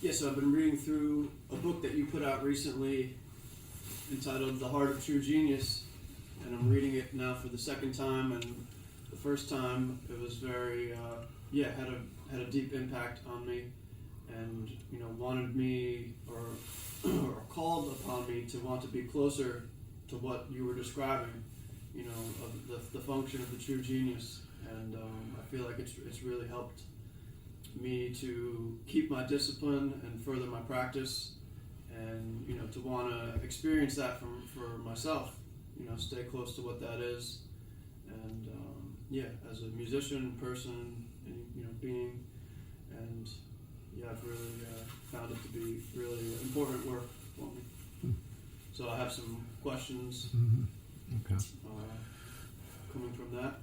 Yeah, so I've been reading through a book that you put out recently entitled The Heart of True Genius, and I'm reading it now for the second time, and the first time it was very, had a deep impact on me, and, wanted me, or called upon me to want to be closer to what you were describing, of the function of the true genius, and I feel like it's really helped me to keep my discipline and further my practice, and to want to experience that for myself, stay close to what that is, and as a musician, person, and being, and I've really found it to be really important work for me. So I have some questions coming from that.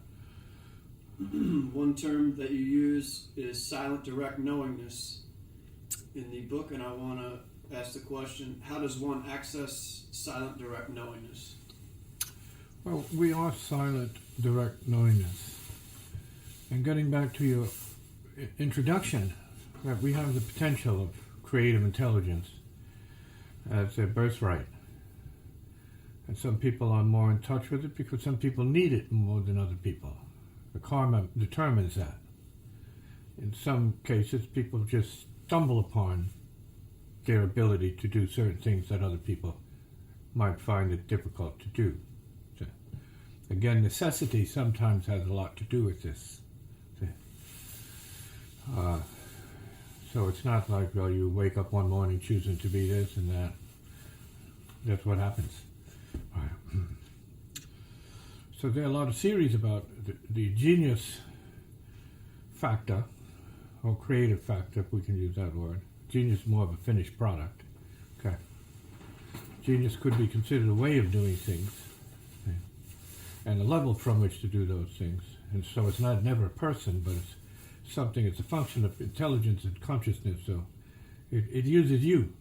One term that you use is silent direct knowingness in the book, and I want to ask the question, how does one access silent direct knowingness? Well, we are silent direct knowingness. And getting back to your introduction, that we have the potential of creative intelligence as a birthright. And some people are more in touch with it because some people need it more than other people. The karma determines that. In some cases, people just stumble upon their ability to do certain things that other people might find it difficult to do. So, again, necessity sometimes has a lot to do with this. So it's not like, well, you wake up one morning choosing to be this and that. That's what happens. Right. So there are a lot of theories about the genius factor, or creative factor, if we can use that word. Genius is more of a finished product. Okay. Genius could be considered a way of doing things, okay, and a level from which to do those things. And so it's never a person, but it's something, it's a function of intelligence and consciousness. So it uses you.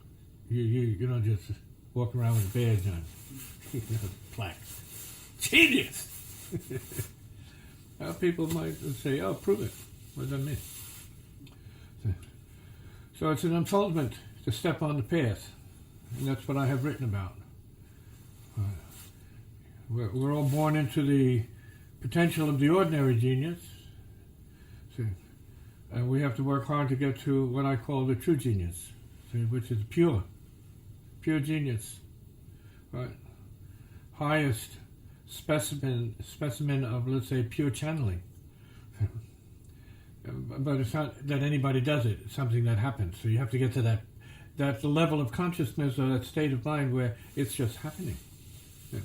You don't just walk around with a badge on, plaque. Genius! Well, people might say, oh, prove it. What does that mean? So it's an unfoldment to step on the path. And that's what I have written about. We're all born into the potential of the ordinary genius. And we have to work hard to get to what I call the true genius, which is pure genius, right? Highest specimen of, let's say, pure channeling. But it's not that anybody does it. It's something that happens. So you have to get to that level of consciousness or that state of mind where it's just happening. Yeah.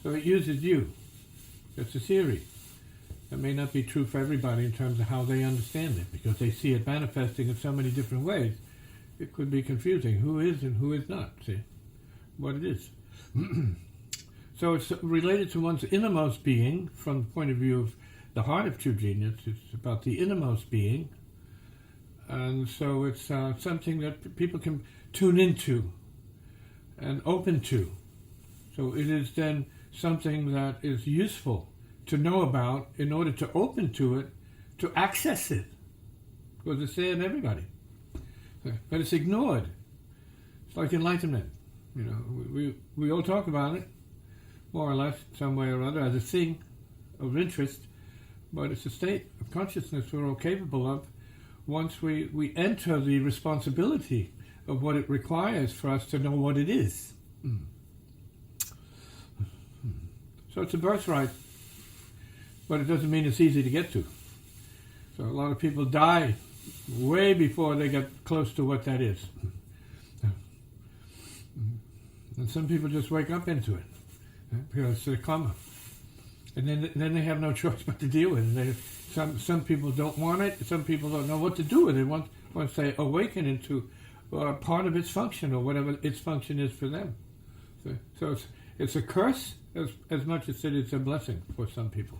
So it uses you. It's a theory. That may not be true for everybody in terms of how they understand it, because they see it manifesting in so many different ways. It could be confusing. Who is and who is not, see? What it is. So it's related to one's innermost being from the point of view of the heart of true genius. It's about the innermost being. And so it's something that people can tune into and open to. So it is then something that is useful to know about in order to open to it, to access it. Because it's there in everybody. But it's ignored. It's like enlightenment. We all talk about it, more or less, some way or other, as a thing of interest, but it's a state of consciousness we're all capable of once we enter the responsibility of what it requires for us to know what it is. So it's a birthright, but it doesn't mean it's easy to get to. So a lot of people die way before they get close to what that is. And some people just wake up into it because it's karma. And then they have no choice but to deal with it. Some people don't want it. Some people don't know what to do with it once they awaken into part of its function or whatever its function is for them. So it's a curse as much as it is a blessing for some people.